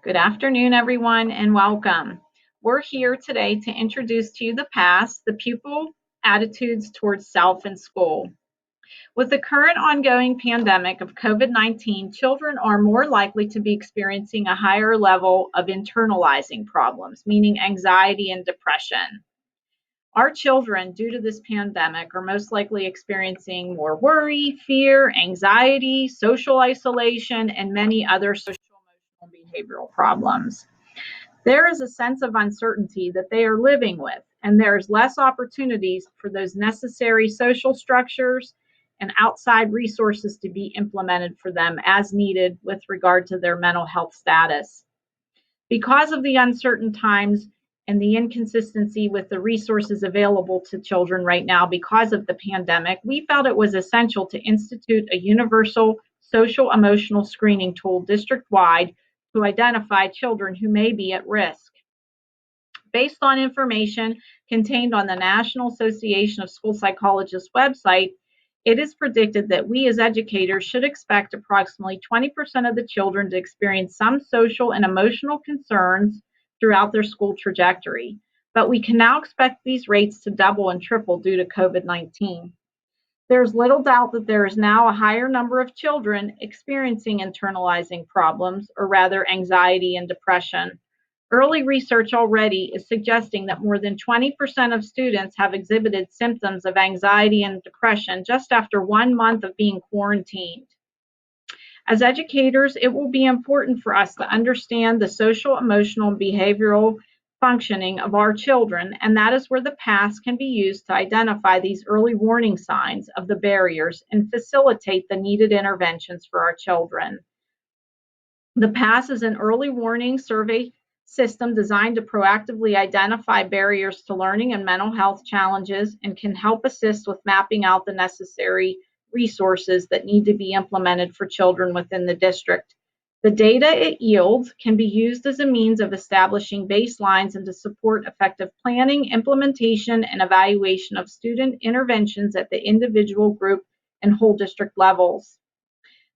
Good afternoon, everyone, and welcome. We're here today to introduce to you the PASS, the pupil attitudes towards self in school. With the current ongoing pandemic of COVID-19, children are more likely to be experiencing a higher level of internalizing problems, meaning anxiety and depression. Our children, due to this pandemic, are most likely experiencing more worry, fear, anxiety, social isolation, and many other social emotional behavioral problems. There is a sense of uncertainty that they are living with, and there's less opportunities for those necessary social structures and outside resources to be implemented for them as needed with regard to their mental health status. Because of the uncertain times and the inconsistency with the resources available to children right now because of the pandemic, we felt it was essential to institute a universal social emotional screening tool district-wide to identify children who may be at risk. Based on information contained on the National Association of School Psychologists website, it is predicted that we as educators should expect approximately 20% of the children to experience some social and emotional concerns throughout their school trajectory. But we can now expect these rates to double and triple due to COVID-19. There's little doubt that there is now a higher number of children experiencing internalizing problems, or rather anxiety and depression. Early research already is suggesting that more than 20% of students have exhibited symptoms of anxiety and depression just after 1 month of being quarantined. As educators, it will be important for us to understand the social, emotional, and behavioral functioning of our children, and that is where the PASS can be used to identify these early warning signs of the barriers and facilitate the needed interventions for our children. The PASS is an early warning survey system designed to proactively identify barriers to learning and mental health challenges and can help assist with mapping out the necessary resources that need to be implemented for children within the district. The data it yields can be used as a means of establishing baselines and to support effective planning, implementation, and evaluation of student interventions at the individual, group, and whole district levels.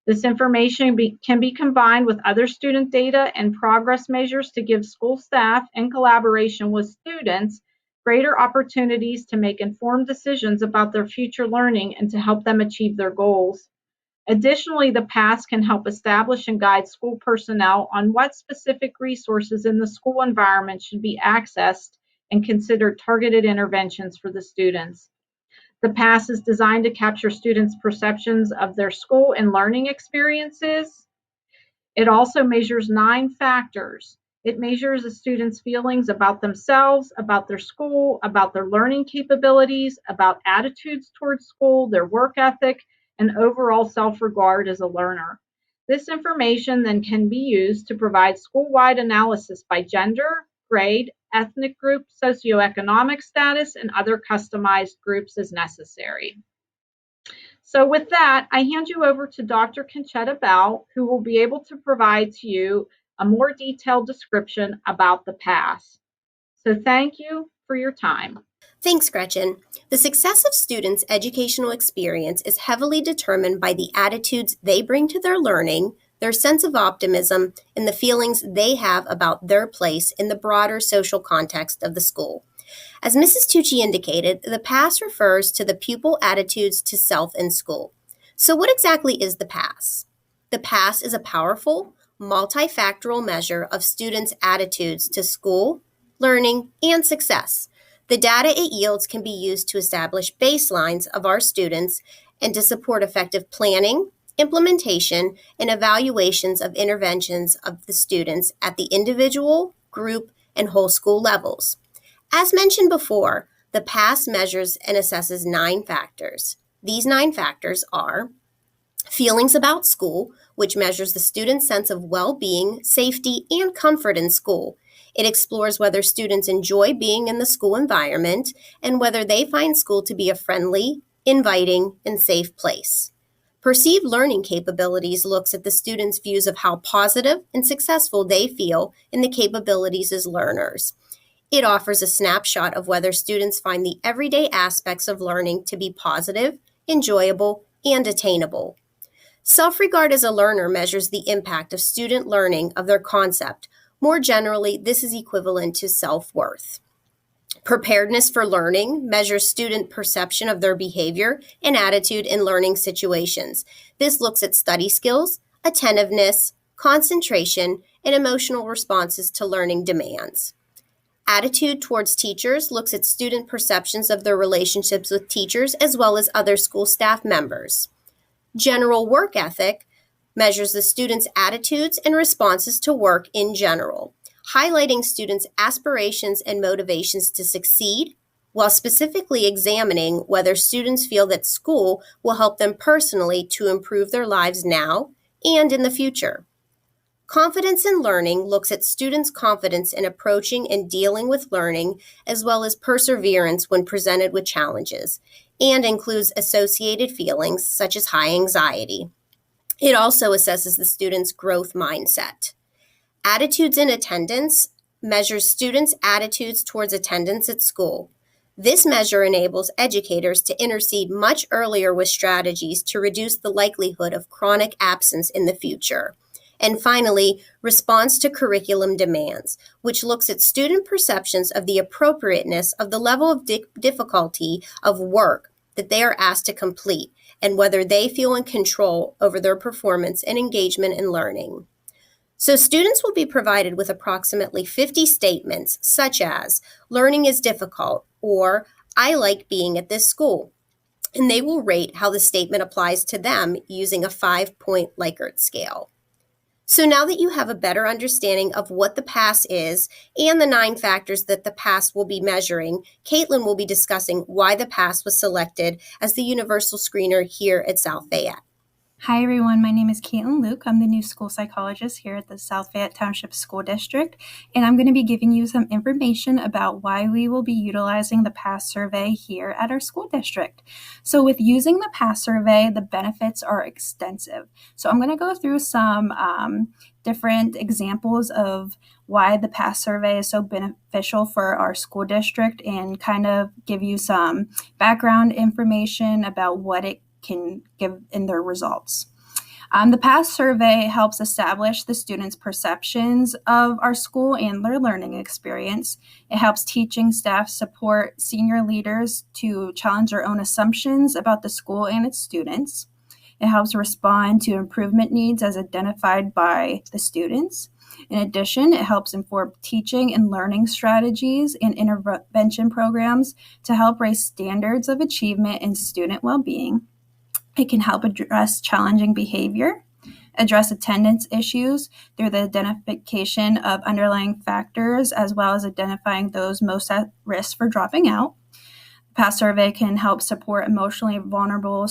This information can be combined with other student data and progress measures to give school staff, in collaboration with students, greater opportunities to make informed decisions about their future learning and to help them achieve their goals. Additionally, the PASS can help establish and guide school personnel on what specific resources in the school environment should be accessed and considered targeted interventions for the students. The PASS is designed to capture students' perceptions of their school and learning experiences. It also measures 9 factors. It measures a student's feelings about themselves, about their school, about their learning capabilities, about attitudes towards school, their work ethic, and overall self-regard as a learner. This information then can be used to provide school-wide analysis by gender, grade, ethnic group, socioeconomic status, and other customized groups as necessary. So with that, I hand you over to Dr. Conchetta Bell, who will be able to provide to you a more detailed description about the PASS. So thank you for your time. Thanks, Gretchen. The success of students' educational experience is heavily determined by the attitudes they bring to their learning, their sense of optimism, and the feelings they have about their place in the broader social context of the school. As Mrs. Tucci indicated, the PASS refers to the pupil attitudes to self in school. So what exactly is the PASS? The PASS is a powerful, multifactorial measure of students' attitudes to school, learning, and success. The data it yields can be used to establish baselines of our students and to support effective planning, implementation, and evaluations of interventions of the students at the individual, group, and whole school levels. As mentioned before, the PASS measures and assesses 9 factors. These 9 factors are feelings about school, which measures the student's sense of well-being, safety, and comfort in school. It explores whether students enjoy being in the school environment and whether they find school to be a friendly, inviting, and safe place. Perceived learning capabilities looks at the students' views of how positive and successful they feel in the capabilities as learners. It offers a snapshot of whether students find the everyday aspects of learning to be positive, enjoyable, and attainable. Self-regard as a learner measures the impact of student learning of their concept More generally, this is equivalent to self-worth. Preparedness for learning measures student perception of their behavior and attitude in learning situations. This looks at study skills, attentiveness, concentration, and emotional responses to learning demands. Attitude towards teachers looks at student perceptions of their relationships with teachers as well as other school staff members. General work ethic measures the students' attitudes and responses to work in general, highlighting students' aspirations and motivations to succeed, while specifically examining whether students feel that school will help them personally to improve their lives now and in the future. Confidence in learning looks at students' confidence in approaching and dealing with learning, as well as perseverance when presented with challenges, and includes associated feelings such as high anxiety. It also assesses the student's growth mindset. Attitudes in attendance measures students' attitudes towards attendance at school. This measure enables educators to intercede much earlier with strategies to reduce the likelihood of chronic absence in the future. And finally, response to curriculum demands, which looks at student perceptions of the appropriateness of the level of difficulty of work that they are asked to complete and whether they feel in control over their performance and engagement in learning. So students will be provided with approximately 50 statements such as, learning is difficult, or I like being at this school. And they will rate how the statement applies to them using a 5-point Likert scale. So now that you have a better understanding of what the PASS is and the 9 factors that the PASS will be measuring, Caitlin will be discussing why the PASS was selected as the universal screener here at South Fayette. Hi everyone, my name is Caitlin Luke. I'm the new school psychologist here at the South Fayette Township School District, and I'm going to be giving you some information about why we will be utilizing the PASS survey here at our school district. So with using the PASS survey, the benefits are extensive. So I'm going to go through some different examples of why the PASS survey is so beneficial for our school district and kind of give you some background information about what it can give in their results. The PASS survey helps establish the students' perceptions of our school and their learning experience. It helps teaching staff support senior leaders to challenge their own assumptions about the school and its students. It helps respond to improvement needs as identified by the students. In addition, it helps inform teaching and learning strategies and intervention programs to help raise standards of achievement and student well-being. It can help address challenging behavior, address attendance issues through the identification of underlying factors, as well as identifying those most at risk for dropping out. PASS survey can help support emotionally vulnerable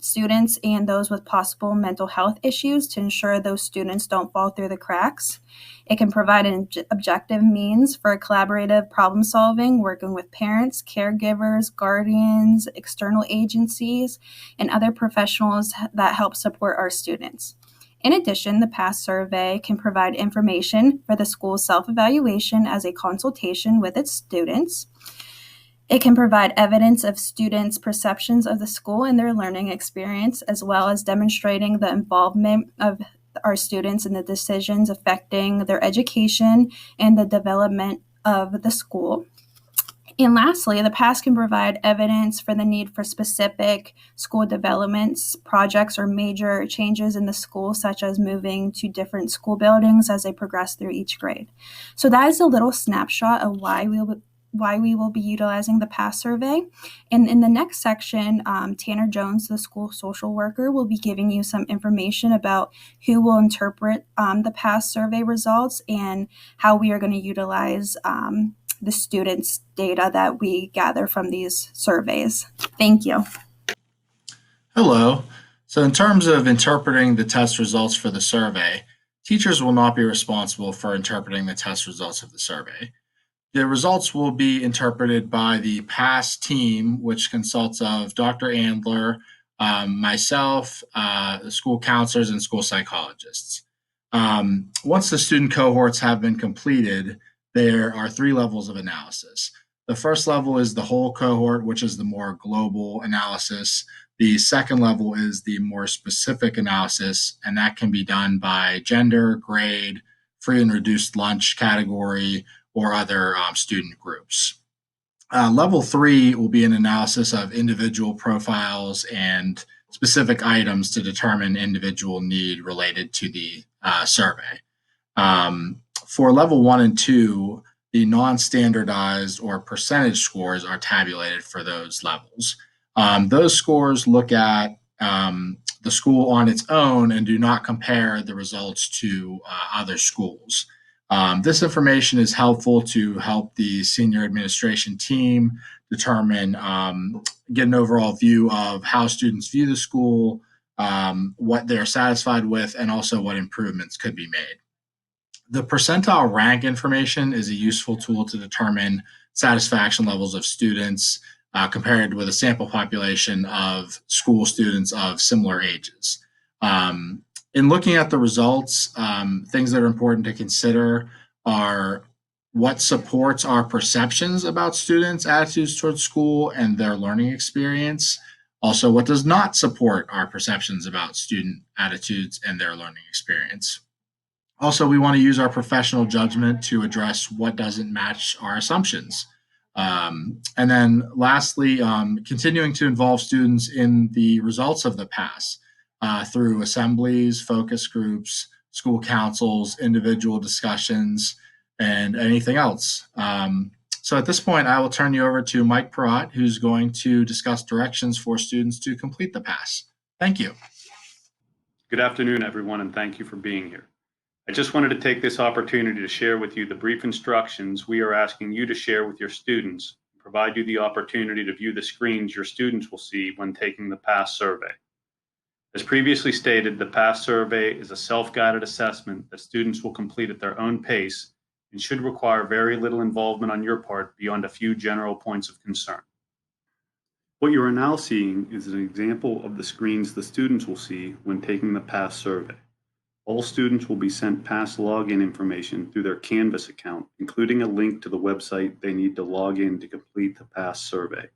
students and those with possible mental health issues to ensure those students don't fall through the cracks. It can provide an objective means for collaborative problem solving, working with parents, caregivers, guardians, external agencies, and other professionals that help support our students. In addition, the PASS survey can provide information for the school's self-evaluation as a consultation with its students. It can provide evidence of students' perceptions of the school and their learning experience, as well as demonstrating the involvement of our students in the decisions affecting their education and the development of the school. And lastly, the PASS can provide evidence for the need for specific school developments, projects, or major changes in the school, such as moving to different school buildings as they progress through each grade. So that is a little snapshot of why we will be utilizing the PASS survey. And in the next section, Tanner Jones, the school social worker, will be giving you some information about who will interpret the PASS survey results and how we are going to utilize the students' data that we gather from these surveys. Thank you. Hello. So in terms of interpreting the test results for the survey, teachers will not be responsible for interpreting the test results of the survey. The results will be interpreted by the PASS team, which consists of Dr. Andler, myself, the school counselors, and school psychologists. Once the student cohorts have been completed, there are 3 levels of analysis. The first level is the whole cohort, which is the more global analysis. The second level is the more specific analysis, and that can be done by gender, grade, free and reduced lunch category, or other student groups. Level 3 will be an analysis of individual profiles and specific items to determine individual need related to the survey. For level 1 and 2, the non-standardized or percentage scores are tabulated for those levels. Those scores look at the school on its own and do not compare the results to other schools. This information is helpful to help the senior administration team determine, get an overall view of how students view the school, what they're satisfied with, and also what improvements could be made. The percentile rank information is a useful tool to determine satisfaction levels of students compared with a sample population of school students of similar ages. In looking at the results, things that are important to consider are what supports our perceptions about students' attitudes towards school and their learning experience. Also, what does not support our perceptions about student attitudes and their learning experience. Also, we want to use our professional judgment to address what doesn't match our assumptions. And then lastly, continuing to involve students in the results of the PASS through assemblies, focus groups, school councils, individual discussions, and anything else. So at this point, I will turn you over to Mike Perrott, who's going to discuss directions for students to complete the PASS. Thank you. Good afternoon, everyone, and thank you for being here. I just wanted to take this opportunity to share with you the brief instructions we are asking you to share with your students and provide you the opportunity to view the screens your students will see when taking the PASS survey. As previously stated, the PASS survey is a self-guided assessment that students will complete at their own pace and should require very little involvement on your part beyond a few general points of concern. What you are now seeing is an example of the screens the students will see when taking the PASS survey. All students will be sent PASS login information through their Canvas account, including a link to the website they need to log in to complete the PASS survey.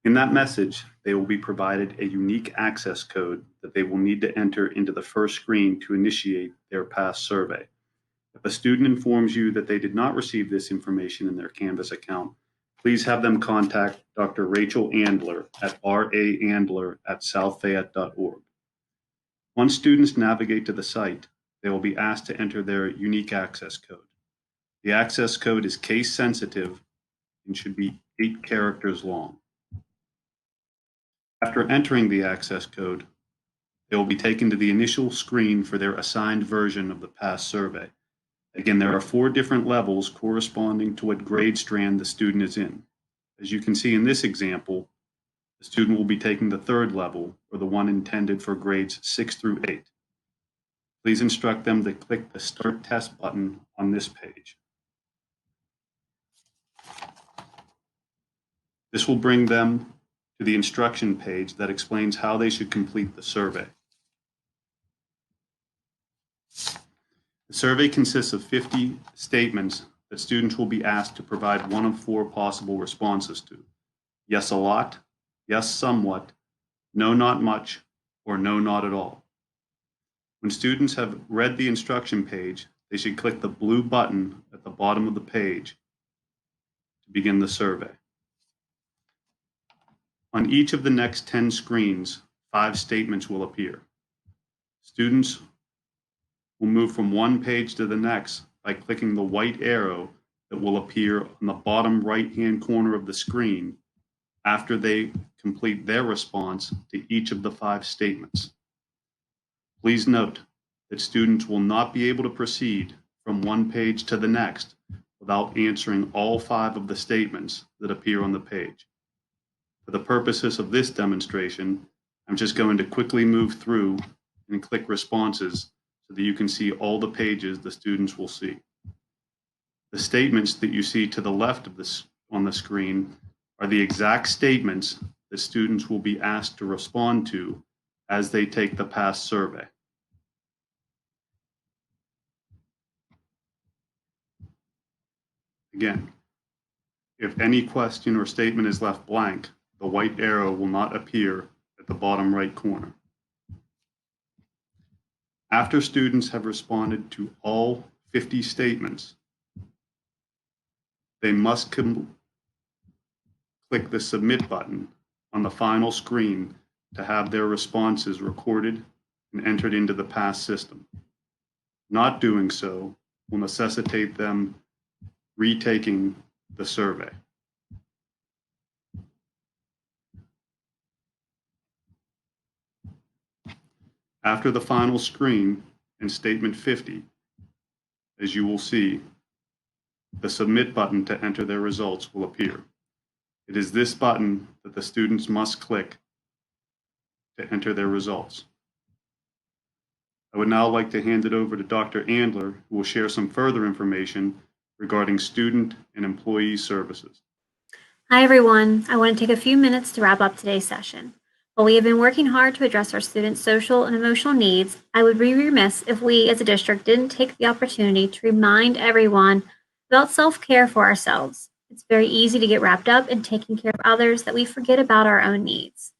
In that message, they will be provided a unique access code that they will need to enter into the first screen to initiate their PASS survey. If a student informs you that they did not receive this information in their Canvas account, please have them contact Dr. Rachel Andler at raandler@southfayette.org. Once students navigate to the site, they will be asked to enter their unique access code. The access code is case sensitive and should be 8 characters long. After entering the access code, they will be taken to the initial screen for their assigned version of the PASS survey. Again, there are 4 different levels corresponding to what grade strand the student is in. As you can see in this example, the student will be taking the 3rd level, or the one intended for grades 6 through 8. Please instruct them to click the Start Test button on this page. This will bring them to the instruction page that explains how they should complete the survey. The survey consists of 50 statements that students will be asked to provide one of 4 possible responses to: yes, a lot, yes, somewhat, no, not much, or no, not at all. When students have read the instruction page, they should click the blue button at the bottom of the page to begin the survey. On each of the next 10 screens, 5 statements will appear. Students will move from one page to the next by clicking the white arrow that will appear on the bottom right-hand corner of the screen after they complete their response to each of the 5 statements. Please note that students will not be able to proceed from one page to the next without answering all 5 of the statements that appear on the page. For the purposes of this demonstration, I'm just going to quickly move through and click responses so that you can see all the pages the students will see. The statements that you see to the left of this on the screen are the exact statements that students will be asked to respond to as they take the PASS survey. Again, if any question or statement is left blank, the white arrow will not appear at the bottom right corner. After students have responded to all 50 statements, they must click the Submit button on the final screen to have their responses recorded and entered into the PASS system. Not doing so will necessitate them retaking the survey. After the final screen in Statement 50, as you will see, the Submit button to enter their results will appear. It is this button that the students must click to enter their results. I would now like to hand it over to Dr. Andler, who will share some further information regarding student and employee services. Hi, everyone. I want to take a few minutes to wrap up today's session. While we have been working hard to address our students' social and emotional needs, I would be remiss if we as a district didn't take the opportunity to remind everyone about self-care for ourselves. It's very easy to get wrapped up in taking care of others that we forget about our own needs.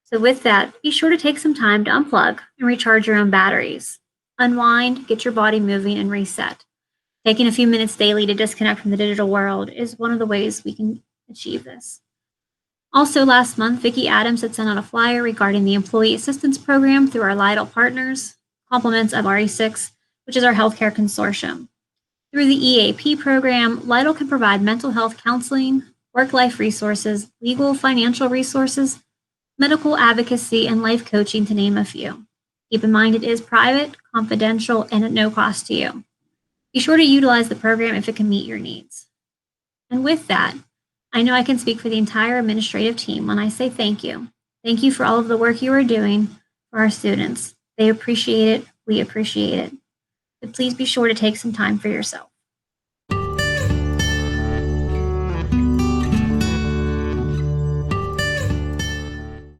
So with that, be sure to take some time to unplug and recharge your own batteries. Unwind, get your body moving, and reset. Taking a few minutes daily to disconnect from the digital world is one of the ways we can achieve this. Also, last month, Vicki Adams had sent out a flyer regarding the Employee Assistance Program through our Lytle partners, compliments of RE6, which is our healthcare consortium. Through the EAP program, Lytle can provide mental health counseling, work-life resources, legal financial resources, medical advocacy, and life coaching, to name a few. Keep in mind it is private, confidential, and at no cost to you. Be sure to utilize the program if it can meet your needs. And with that, I know I can speak for the entire administrative team when I say thank you. Thank you for all of the work you are doing for our students. They appreciate it. We appreciate it. But please be sure to take some time for yourself.